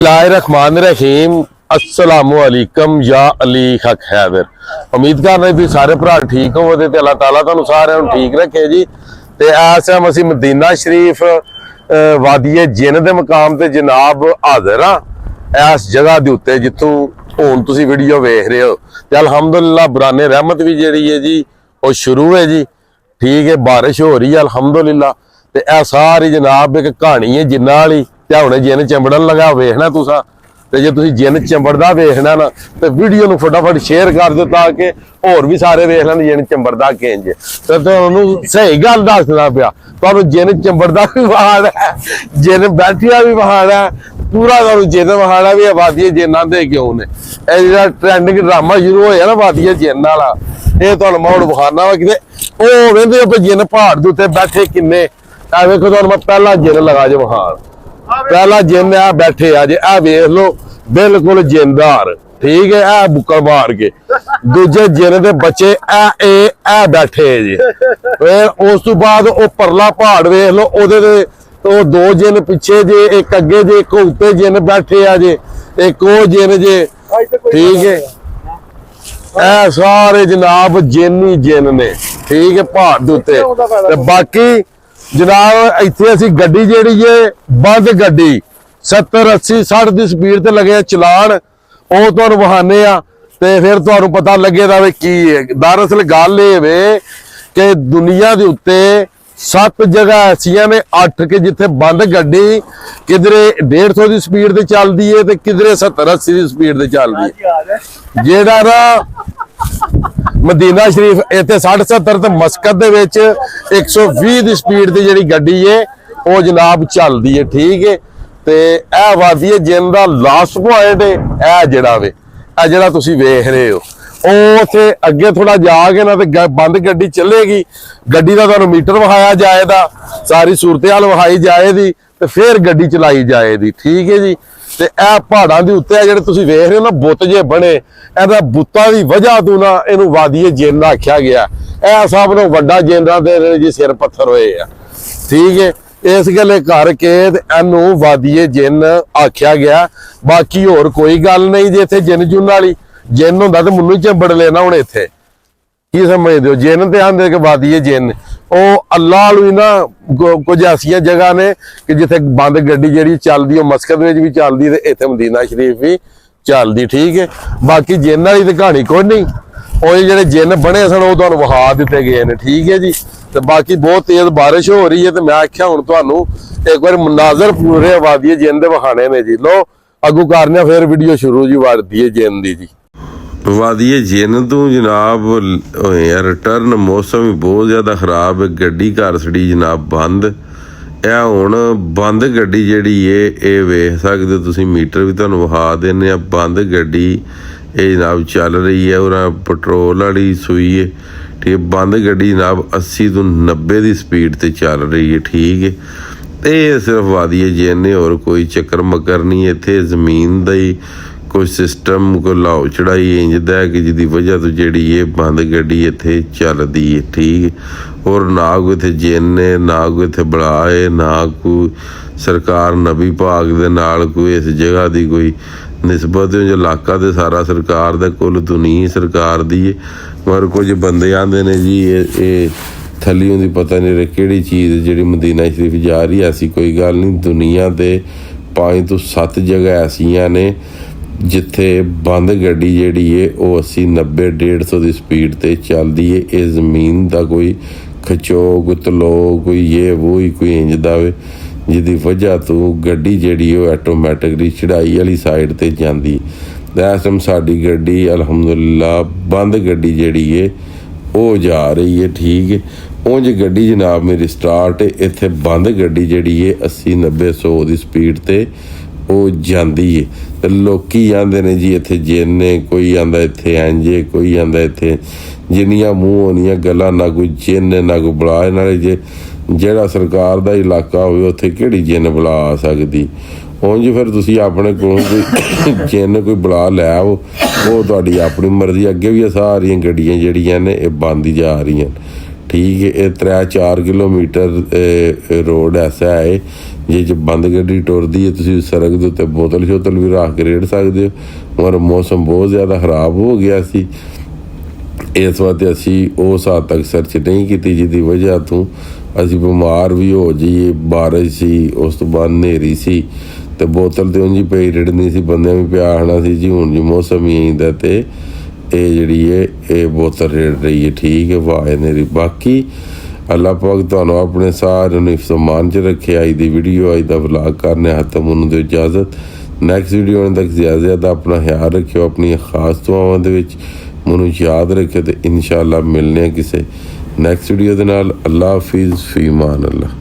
बिस्मिल्लाहिर्रहमानिर्रहीम अस्सलामुअलैकुम या अली हक हैदर। उम्मीद करने भी सारे भरा ठीक हो ते अल्लाह ताला तुहानू सारिਆਂ ਨੂੰ ठीक रखे जी। ते इस टाइम ਅਸੀਂ मदीना शरीफ वादी जिन दे मकाम ते जनाब हाजिर हाँ इस जगह के उत्ते जिथों हुण तुसीं वीडियो वेख रहे हो। ते अल्हम्दुलिल्लाह बुराने रहमत भी जिहड़ी है जी वो शुरू है जी। ठीक है, बारिश हो रही है अल्हम्दुलिल्लाह। ते यह सारी जनाब एक कहानी है जिन्ना वाली। हुणे जिन चंबड़न लगा वेखना तुसा ते जे तुसीं जिन चंबड़दा वेखना ना ते वीडियो नूं फटाफट शेयर कर दो ताकि होर भी सारे वेख लैण जिन चंबड़दा किंज। ते तुहानूं सही गल दसदा पिया, तुहानूं जिन चंबड़दा भी वहाड़ है, जिन बैठिया भी वहाड़ है, पूरा तुहानूं जिन वहाड़ा भी वादी जिन्नां दे क्यों ने। इह जिहड़ा ट्रेंडिंग ड्रामा शुरू होया ना वादी जिन वाला, इह तुहानूं मैं हुण विखाना वा किते ओह वेंदे हो जिन पहाड़ दे उत्ते बैठे किन्ने। आ वेखो तुहानूं मैं पहला जिन लगा जे विखाण। पहला जिन आ बैठे अज आ वेख लो बिल्कुल जिंदार। ठीक है, आ बुक्कल मार के दूजे जिन दे बच्चे ए बैठे जी। फिर उस तो बाद वो परला पहाड़ वेख लो ओदे तो दो जिन पिछे जे, एक अगे जे, एक उत्ते जिन बैठे आ जे, एक वो जिन जे। ठीक है, ए सारे जनाब जिन ही जिन ने। ठीक है, पहाड़ दे उत्ते बाकी जनाब इत्थे असी गड्डी जिहड़ी है बंद गड्डी 70 80 60 की स्पीड ते लगे चलान ਉਹ ਤੁਹਾਨੂੰ ਵਹਾਨੇ ਆ ਤੇ ਫਿਰ ਤੁਹਾਨੂੰ ਪਤਾ ਲੱਗੇਗਾ ਵੀ ਕੀ ਹੈ। ਦਰਅਸਲ ਗੱਲ ਇਹ ਵੇ ਕਿ ਦੁਨੀਆ ਦੇ ਉੱਤੇ 7 ਜਗ੍ਹਾ ਐਸੀਆਂ ਨੇ 8 ਕਿ ਜਿੱਥੇ ਬੰਦ ਗੱਡੀ ਕਿਧਰੇ 150 ਦੀ ਸਪੀਡ ਤੇ ਚੱਲਦੀ ਹੈ ਤੇ ਕਿਧਰੇ 70 80 ਦੀ ਸਪੀਡ ਤੇ ਚੱਲਦੀ ਹੈ। ਜਿਹੜਾ ਨਾ ਮਦੀਨਾ ਸ਼ਰੀਫ ਇੱਥੇ 60 70 ਤੇ ਮਸਕਤ ਦੇ ਵਿੱਚ 120 ਦੀ ਸਪੀਡ ਤੇ ਜਿਹੜੀ ਗੱਡੀ ਹੈ ਉਹ ਜਨਾਬ ਚੱਲਦੀ ਹੈ। ਠੀਕ ਹੈ, ਤੇ ਇਹ ਵਾਦੀ ਜਿੰਨ ਦਾ ਲਾਸਟ ਪੁਆਇੰਟ ਹੈ ਇਹ ਜਿਹੜਾ ਵੇ ਇਹ ਜਿਹੜਾ ਤੁਸੀਂ ਵੇਖ ਰਹੇ ਹੋ। ਉਹ ਉੱਥੇ ਅੱਗੇ ਥੋੜਾ ਜਾ ਕੇ ਨਾ ਤੇ ਬੰਦ ਗੱਡੀ ਚੱਲੇਗੀ। ਗੱਡੀ ਦਾ ਤੁਹਾਨੂੰ ਮੀਟਰ ਵਿਖਾਇਆ ਜਾਏਗਾ, ਸਾਰੀ ਸੂਰਤ-ਹਾਲ ਵਿਖਾਈ ਜਾਏਗੀ ਤੇ ਫਿਰ ਗੱਡੀ ਚਲਾਈ ਜਾਏਗੀ। ਠੀਕ ਹੈ ਜੀ। ਤੇ ਇਹ ਪਹਾੜਾਂ ਦੇ ਉੱਤੇ ਜਿਹੜੇ ਤੁਸੀਂ ਵੇਖ ਰਹੇ ਹੋ ਨਾ ਬੁੱਤ ਜੇ ਬਣੇ, ਇਹਦਾ ਬੁੱਤਾਂ ਦੀ ਵਜ੍ਹਾ ਤੋਂ ਨਾ ਇਹਨੂੰ ਵਾਦੀ ਜਿੰਨ ਆਖਿਆ ਗਿਆ। ਇਹ ਸਭ ਨੂੰ ਵੱਡਾ ਜਿੰਨਾਂ ਦੇ ਜੀ ਸਿਰ ਪੱਥਰ ਹੋਏ ਆ। ਠੀਕ ਹੈ, इस गल करके इनू वादी जिन आख्या गया। बाकी होर कोई गल नहीं जे इत्थे जिन जुन वाली जिन हुंदा ते मैनूं चंबड़ लेना। हुण इत्थे की समझदे हो जिन ते आंदे कि वादी जिन ओ अल्लाह वाली ना कुछ ऐसियां जगह ने कि जिथे बंद गड्डी जिहड़ी चलदी मस्कत विच भी चलदी ते इत्थे मदीना शरीफ भी चलदी। ठीक है, बाकी जिन वाली ते कहानी कोई नहीं, ਉਹ ਜਿਹੜੇ ਜਿੰਨ ਬਣੇ ਸਨ ਉਹ ਤੁਹਾਨੂੰ ਵਿਖਾ ਦਿੱਤੇ ਗਏ ਨੇ। ਠੀਕ ਹੈ ਜੀ। ਤੇ ਬਾਕੀ ਬਹੁਤ ਤੇਜ਼ ਬਾਰਿਸ਼ ਹੋ ਰਹੀ ਹੈ ਤੇ ਮੈਂ ਆਖਿਆ ਹੁਣ ਤੁਹਾਨੂੰ ਇੱਕ ਵਾਰ ਮਨਾਜ਼ਰ ਪੂਰੇ ਵਾਦੀ ਜਿੰਨ ਦੇ ਵਿਖਾਣੇ ਨੇ ਜੀ। ਲੋ ਅੱਗੂ ਕਰਨੇ ਫਿਰ ਵੀਡੀਓ ਸ਼ੁਰੂ ਜੀ ਵਾਦੀ ਜਿੰਨ ਦੀ ਜੀ। ਵਾਦੀ ਜਿੰਨ ਤੋਂ ਜਨਾਬ ਯਾਰ ਰਿਟਰਨ ਮੌਸਮ ਵੀ ਬਹੁਤ ਜ਼ਿਆਦਾ ਖਰਾਬ ਹੈ। ਗੱਡੀ ਘਰ ਸੜੀ ਜਨਾਬ ਬੰਦ। ਇਹ ਹੁਣ ਬੰਦ ਗੱਡੀ ਜਿਹੜੀ ਏ ਇਹ ਵੇਖ ਸਕਦੇ ਤੁਸੀਂ, ਮੀਟਰ ਵੀ ਤੁਹਾਨੂੰ ਵਿਖਾ ਦਿੰਦੇ ਆ। ਬੰਦ ਗੱਡੀ ਇਹ ਜਨਾਬ ਚੱਲ ਰਹੀ ਹੈ और ਪੈਟਰੋਲ ਵਾਲੀ ਸੂਈ ਹੈ। ਠੀਕ ਹੈ, ਬੰਦ ਗੱਡੀ ਜਨਾਬ 80 ਤੋਂ 90 ਦੀ ਸਪੀਡ ਤੇ ਚੱਲ ਰਹੀ ਹੈ। ਠੀਕ ਹੈ, ਤੇ ਇਹ ਸਿਰਫ ਵਾਦੀ ਜਿੰਨ ਨੇ, ਹੋਰ ਕੋਈ ਚੱਕਰ ਮੱਕਰ ਨਹੀਂ। ਇੱਥੇ ਜ਼ਮੀਨ ਦਾ ਹੀ ਕੋਈ ਸਿਸਟਮ ਕੋਈ ਲਾਓ ਚੜਾਈ ਇੰਜ ਦਾ ਕਿ ਜਿਹਦੀ ਵਜ੍ਹਾ ਤੋਂ ਜਿਹੜੀ ਇਹ ਬੰਦ ਗੱਡੀ ਇੱਥੇ ਚੱਲਦੀ ਹੈ। ਠੀਕ ਹੈ, ਔਰ ਨਾ ਕੋਈ ਇੱਥੇ ਜਿੰਨ ਨੇ, ਨਾ ਕੋਈ ਇੱਥੇ ਬਲਾ ਹੈ, ਨਾ ਕੋਈ ਸਰਕਾਰ ਨਬੀ ਪਾਕ ਦੇ ਨਾਲ ਕੋਈ ਇਸ ਜਗ੍ਹਾ ਦੀ ਕੋਈ ਨਿਸਬਤ ਜੋ ਇਲਾਕਾ ਤੇ ਸਾਰਾ ਸਰਕਾਰ ਦਾ ਕੁੱਲ ਦੁਨੀਆ ਸਰਕਾਰ ਦੀ ਹੈ। ਪਰ ਕੁਝ ਬੰਦੇ ਆਂਦੇ ਨੇ ਜੀ ਇਹ ਥੱਲਿਓਂ ਦੀ ਪਤਾ ਨਹੀਂ ਕਿਹੜੀ ਚੀਜ਼ ਜਿਹੜੀ ਮਦੀਨਾ ਸ਼ਰੀਫ ਜਾ ਰਹੀ। ਐਸੀ ਕੋਈ ਗੱਲ ਨਹੀਂ। ਦੁਨੀਆ ਦੇ 5 ਤੋਂ 7 ਜਗ੍ਹਾ ਐਸੀਆਂ ਨੇ ਜਿੱਥੇ ਬੰਦ ਗੱਡੀ ਜਿਹੜੀ ਹੈ ਉਹ 80 90 150 ਦੀ ਸਪੀਡ ਤੇ ਚੱਲਦੀ ਹੈ। ਇਹ ਜ਼ਮੀਨ ਦਾ ਕੋਈ ਖਚੋ ਕੋਈ ਤਲੋ ਕੋਈ ਇਹ ਵੋ ਹੀ ਕੋਈ ਇੰਜ ਦਾ ਵੇ ਜਿਹਦੀ ਵਜ੍ਹਾ ਤੋਂ ਗੱਡੀ ਜਿਹੜੀ ਉਹ ਆਟੋਮੈਟਿਕਲੀ ਚੜਾਈ ਵਾਲੀ ਸਾਈਡ ਤੇ ਜਾਂਦੀ। ਇਸ ਟਾਈਮ ਸਾਡੀ ਗੱਡੀ ਅਲਹਮਦੁਲਿਲਾ ਬੰਦ ਗੱਡੀ ਜਿਹੜੀ ਹੈ ਉਹ ਜਾ ਰਹੀ ਹੈ। ਠੀਕ ਹੈ, ਉਂਝ ਗੱਡੀ ਜਨਾਬ ਮੇਰੀ ਸਟਾਰਟ ਹੈ। ਇੱਥੇ ਬੰਦ ਗੱਡੀ ਜਿਹੜੀ ਹੈ 80 90 100 ਦੀ ਸਪੀਡ ਤੇ ਉਹ ਜਾਂਦੀ ਹੈ। ਤੇ ਲੋਕੀ ਆਂਦੇ ਨੇ ਜੀ ਇੱਥੇ ਜਿੰਨ ਨੇ, ਕੋਈ ਆਂਦਾ ਇੱਥੇ ਇੰਜੇ, ਕੋਈ ਆਂਦਾ ਇੱਥੇ ਜਿੰਨੀਆਂ ਮੂੰਹ ਹੋਣੀਆਂ ਗੱਲਾਂ, ਨਾ ਕੋਈ ਜਿੰਨ ਨਾ ਕੋਈ ਬਲਾ। ਨਾਲੇ ਜੇ ਜਿਹੜਾ ਸਰਕਾਰ ਦਾ ਇਲਾਕਾ ਹੋਵੇ ਉੱਥੇ ਕਿਹੜੀ ਜਿੰਨ ਬੁਲਾ ਆ ਸਕਦੀ। ਉਂਝ ਫਿਰ ਤੁਸੀਂ ਆਪਣੇ ਕੋਲ ਕੋਈ ਜਿੰਨ ਕੋਈ ਬੁਲਾ ਲੈ ਆਓ, ਉਹ ਤੁਹਾਡੀ ਆਪਣੀ ਮਰਜ਼ੀ। ਅੱਗੇ ਵੀ ਸਾਰੀਆਂ ਗੱਡੀਆਂ ਜਿਹੜੀਆਂ ਨੇ ਇਹ ਬੰਦ ਹੀ ਜਾ ਰਹੀਆਂ। ठीक है। 3-4 किलोमीटर रोड ऐसा है जिस बंद गड्डी टुरदी है, तुसीं सड़क के उत्ते बोतल शोतल भी रख के रेड़ सकते हो। मगर मौसम बहुत ज़्यादा खराब हो गया सी, इस वास्ते असी उस हद तक सर्च नहीं की, जिसकी वजह तो असी बीमार भी हो जाइए। बारिश सी, उस तो बाद हनेरी सी, तो बोतल तो उंजी पई रेड़नी सी, बंदे भी पिया आना सी जी। हुण जी मौसम ही आइंदा ते जिहड़ी है ये बोतल रेड़ रही है। ठीक है, वाह हनेरी। बाकी अल्लाह पाक तुहानूं अपने सारे नूं हिफ्ज़-ओ-मान च रखे। अज दी वीडियो, अज दा व्लॉग करने खत्म। उन्होंने दो इजाज़त। नैक्सट वीडियो आने तक ज़्यादा अपना ख्याल रखियो। अपनी खास दुआवां दे विच मैनूं याद रखियो, तो इंशाअल्लाह मिलने किसी नैक्सट वीडियो दे नाल। अल्लाह हाफिज़, फी अमान अल्लाह।